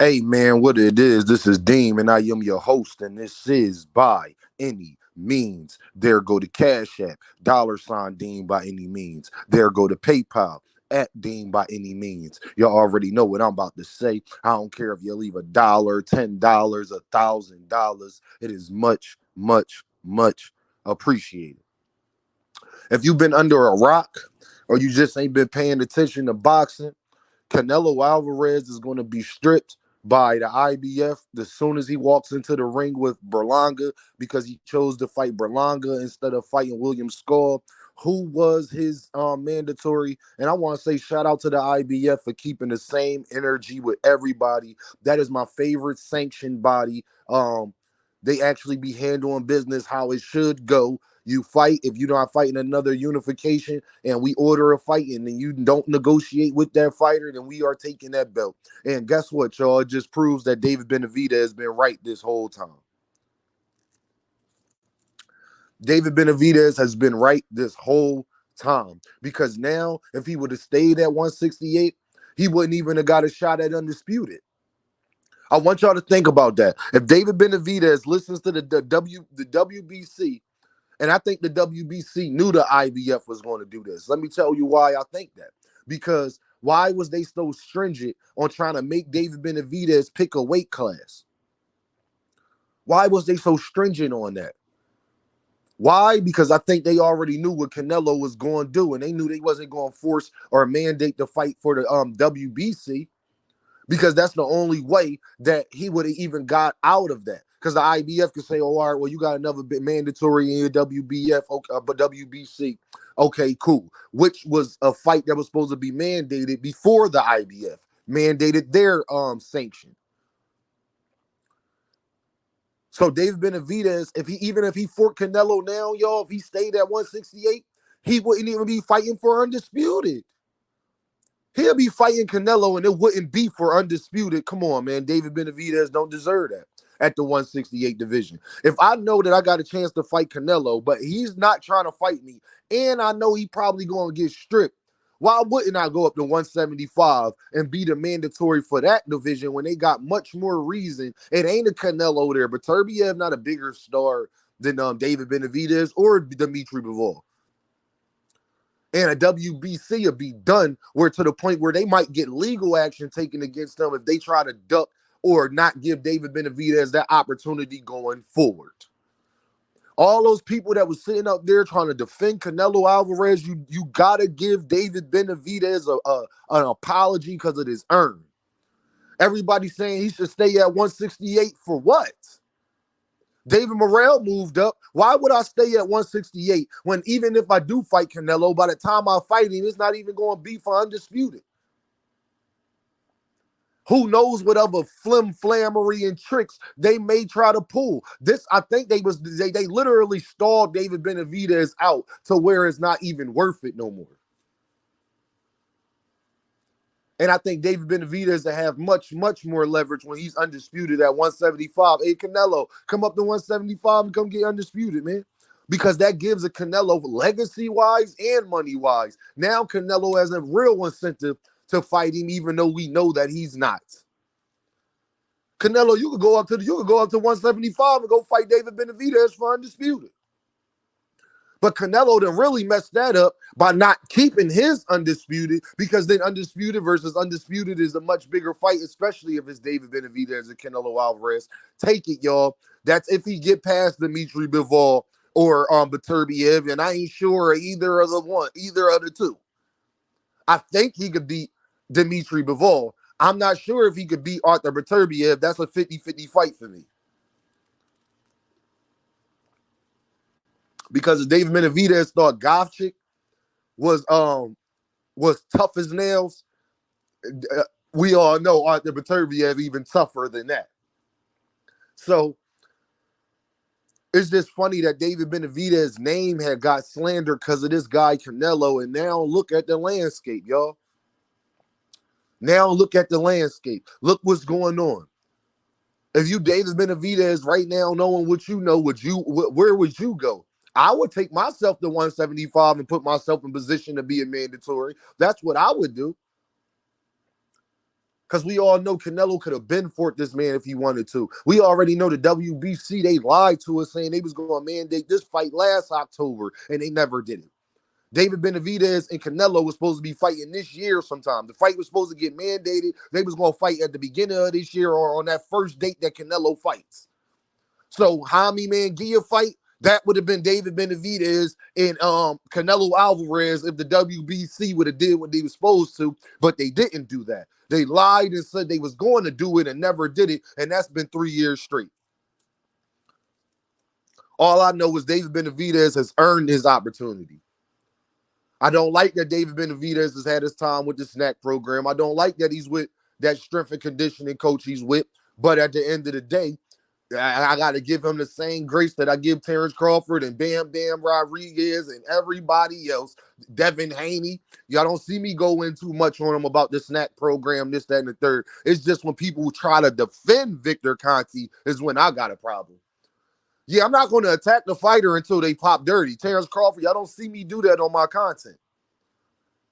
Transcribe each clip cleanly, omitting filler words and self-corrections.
Hey man, what it is, this is Deem and I am your host, and this is By Any Means. There go the Cash App, $ Deem by any means. There go the PayPal at Deem by any means. Y'all already know what I'm about to say. I don't care if you leave $1, $10, $1,000. It is much, much, much appreciated. If you've been under a rock or you just ain't been paying attention to boxing, Canelo Alvarez is going to be stripped by the IBF as soon as he walks into the ring with Berlanga because he chose to fight Berlanga instead of fighting William Skull, who was his mandatory. And I want to say shout out to the IBF for keeping the same energy with everybody. That is my favorite sanctioned body. They actually be handling business how it should go. You fight if you're not fighting another unification and we order a fight and then you don't negotiate with that fighter, then we are taking that belt. And guess what, y'all? It just proves that David Benavidez has been right this whole time. David Benavidez has been right this whole time because now if he would have stayed at 168, he wouldn't even have got a shot at undisputed. I want y'all to think about that. If David Benavidez listens to the WBC, and I think the WBC knew the IBF was going to do this. Let me tell you why I think that. Because why was they so stringent on trying to make David Benavidez pick a weight class? Why was they so stringent on that? Why? Because I think they already knew what Canelo was going to do, and they knew they wasn't going to force or mandate the fight for the WBC, because that's the only way that he would have even got out of that. Because the IBF could say, oh, all right, well, you got another bit mandatory in your WBF, okay, but WBC. Okay, cool. Which was a fight that was supposed to be mandated before the IBF mandated their sanction. So David Benavidez, if he fought Canelo now, y'all, if he stayed at 168, he wouldn't even be fighting for undisputed. He'll be fighting Canelo and it wouldn't be for undisputed. Come on, man. David Benavidez don't deserve that at the 168 division. If I know that I got a chance to fight Canelo, but he's not trying to fight me, and I know he probably going to get stripped, why wouldn't I go up to 175 and be the mandatory for that division when they got much more reason? It ain't a Canelo there, but Turbiev not a bigger star than David Benavidez or Dimitri Bivol. And a WBC will be done where to the point where they might get legal action taken against them if they try to duck or not give David Benavidez that opportunity going forward. All those people that was sitting up there trying to defend Canelo Alvarez, you got to give David Benavidez an apology because it is earned. Everybody saying he should stay at 168 for what? David Morrell moved up. Why would I stay at 168 when even if I do fight Canelo, by the time I fight him, it's not even going to be for undisputed? Who knows what other flimflammery and tricks they may try to pull. This, I think they literally stalled David Benavidez out to where it's not even worth it no more. And I think David Benavidez will have much, much more leverage when he's undisputed at 175. Hey, Canelo, come up to 175 and come get undisputed, man. Because that gives a Canelo legacy-wise and money-wise. Now Canelo has a real incentive to fight him, even though we know that he's not. Canelo, you could go up to 175 and go fight David Benavidez for undisputed. But Canelo done really messed that up by not keeping his undisputed, because then undisputed versus undisputed is a much bigger fight, especially if it's David Benavidez and Canelo Alvarez. Take it, y'all. That's if he get past Dimitri Bivol or Beterbiev, and I ain't sure either of the two. I think he could beat Dimitri Bivol. I'm not sure if he could beat Arthur Beterbiev. That's a 50-50 fight for me. Because if David Benavidez thought Govchik was tough as nails, we all know Arthur Beterbiev even tougher than that. So it's just funny that David Benavidez's name had got slandered because of this guy Canelo, and now look at the landscape, y'all. Now look at the landscape. Look what's going on. If you David Benavidez right now, knowing what you know, where would you go? I would take myself to 175 and put myself in position to be a mandatory. That's what I would do. Because we all know Canelo could have been fought this man if he wanted to. We already know the WBC, they lied to us saying they was going to mandate this fight last October, and they never did it. David Benavidez and Canelo was supposed to be fighting this year sometime. The fight was supposed to get mandated. They was going to fight at the beginning of this year or on that first date that Canelo fights. So, Jaime Munguia fight, that would have been David Benavidez and Canelo Alvarez if the WBC would have did what they were supposed to, but they didn't do that. They lied and said they was going to do it and never did it, and that's been 3 years straight. All I know is David Benavidez has earned his opportunity. I don't like that David Benavidez has had his time with the snack program. I don't like that he's with that strength and conditioning coach he's with, but at the end of the day, I got to give him the same grace that I give Terence Crawford and Bam Rodriguez and everybody else. Devin Haney. Y'all don't see me go in too much on him about the snack program, this, that, and the third. It's just when people try to defend Victor Conte is when I got a problem. Yeah, I'm not going to attack the fighter until they pop dirty. Terence Crawford, y'all don't see me do that on my content.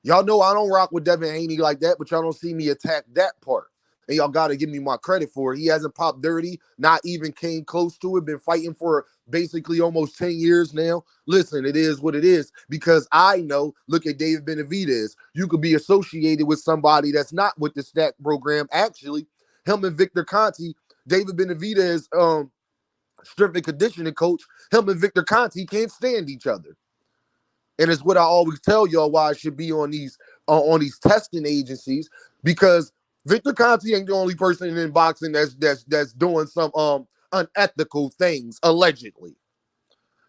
Y'all know I don't rock with Devin Haney like that, but y'all don't see me attack that part. And y'all got to give me my credit for it. He hasn't popped dirty, not even came close to it, been fighting for basically almost 10 years now. Listen, it is what it is, because I know, look at David Benavidez. You could be associated with somebody that's not with the stack program. Actually, him and Victor Conte, David Benavidez, strength and conditioning coach, him and Victor Conte can't stand each other. And it's what I always tell y'all why I should be on these testing agencies, because Victor Conte ain't the only person in boxing that's doing some unethical things, allegedly.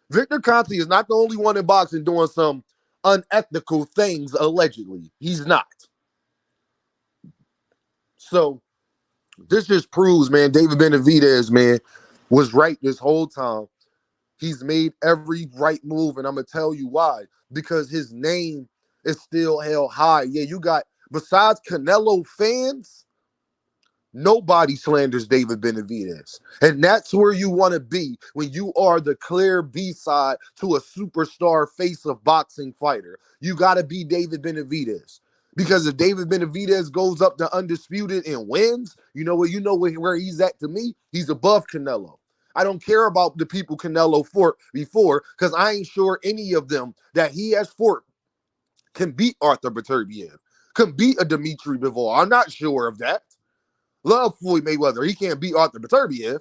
Victor Conte is not the only one in boxing doing some unethical things, allegedly. He's not. So this just proves, man, David Benavidez, man, was right this whole time. He's made every right move, and I'm going to tell you why. Because his name is still held high. Yeah, you got, besides Canelo fans, nobody slanders David Benavidez. And that's where you want to be when you are the clear B-side to a superstar face of boxing fighter. You got to be David Benavidez. Because if David Benavidez goes up to undisputed and wins, you know where he's at to me? He's above Canelo. I don't care about the people Canelo fought before, because I ain't sure any of them that he has fought can beat Arthur Beterbiev, can beat a Dimitri Bivol. I'm not sure of that. Love Floyd Mayweather. He can't beat Arthur Beterbiev.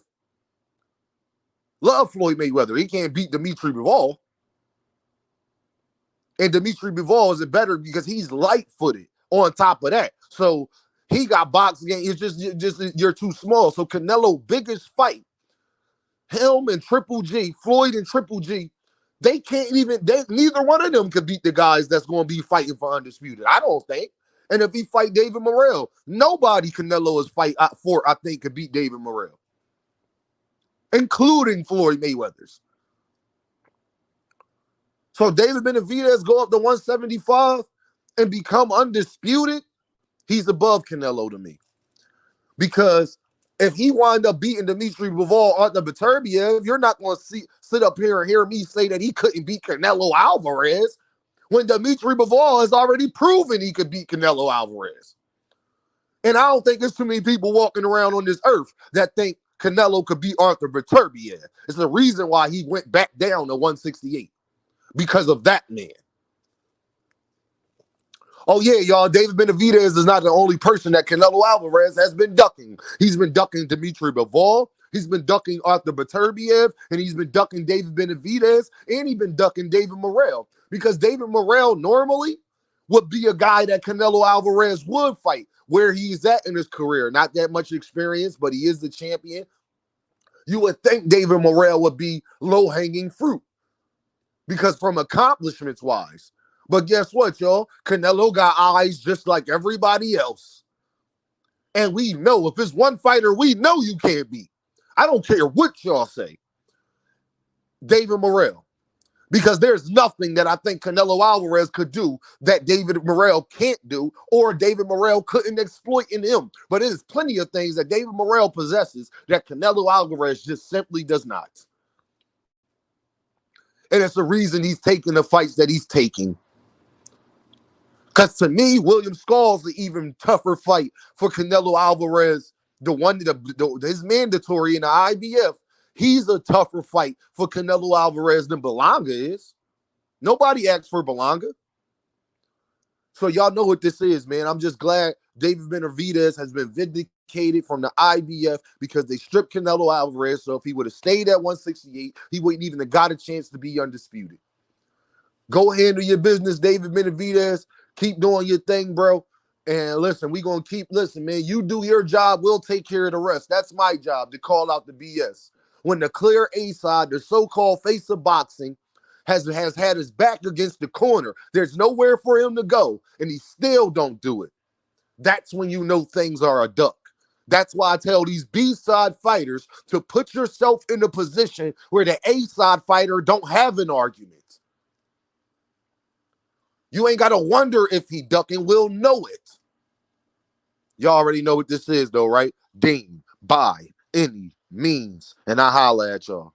Love Floyd Mayweather. He can't beat Dimitri Bivol. And Dimitri Bivol is better because he's light-footed on top of that. So he got boxing game. It's just you're too small. So Canelo, biggest fight, him and Triple G, Floyd and Triple G, they can't even, neither one of them could beat the guys that's going to be fighting for undisputed. I don't think. And if he fight David Morrell, nobody Canelo is fight for, I think, could beat David Morrell, including Floyd Mayweather's. So David Benavidez go up to 175 and become undisputed, he's above Canelo to me. Because if he wind up beating Dimitri Bivol, Arthur Beterbiev, you're not going to sit up here and hear me say that he couldn't beat Canelo Alvarez when Dimitri Bivol has already proven he could beat Canelo Alvarez. And I don't think there's too many people walking around on this earth that think Canelo could beat Arthur Beterbiev. It's the reason why he went back down to 168, because of that man. Oh, yeah, y'all, David Benavidez is not the only person that Canelo Alvarez has been ducking. He's been ducking Dimitri Bivol, he's been ducking Arthur Beterbiev, and he's been ducking David Benavidez, and he's been ducking David Morrell. Because David Morrell normally would be a guy that Canelo Alvarez would fight, where he's at in his career. Not that much experience, but he is the champion. You would think David Morrell would be low-hanging fruit, because from accomplishments-wise. But guess what, y'all? Canelo got eyes just like everybody else. And we know, if it's one fighter we know you can't beat, I don't care what y'all say, David Morrell. Because there's nothing that I think Canelo Alvarez could do that David Morrell can't do, or David Morrell couldn't exploit in him. But there's plenty of things that David Morrell possesses that Canelo Alvarez just simply does not. And it's the reason he's taking the fights that he's taking. Because to me, William Skull's the even tougher fight for Canelo Alvarez. The one that is mandatory in the IBF. He's a tougher fight for Canelo Alvarez than Berlanga is. Nobody asked for Berlanga. So y'all know what this is, man. I'm just glad David Benavidez has been vindicated from the IBF because they stripped Canelo Alvarez. So if he would have stayed at 168, he wouldn't even have got a chance to be undisputed. Go handle your business, David Benavidez. Keep doing your thing, bro. And listen, we going to keep, listen, man, you do your job. We'll take care of the rest. That's my job, to call out the BS. When the clear A side, the so-called face of boxing, has had his back against the corner. There's nowhere for him to go, and he still don't do it. That's when you know things are a duck. That's why I tell these B-side fighters to put yourself in a position where the A-side fighter don't have an argument. You ain't got to wonder if he ducking. We'll know it. Y'all already know what this is, though, right? Dean, by any means. And I holla at y'all.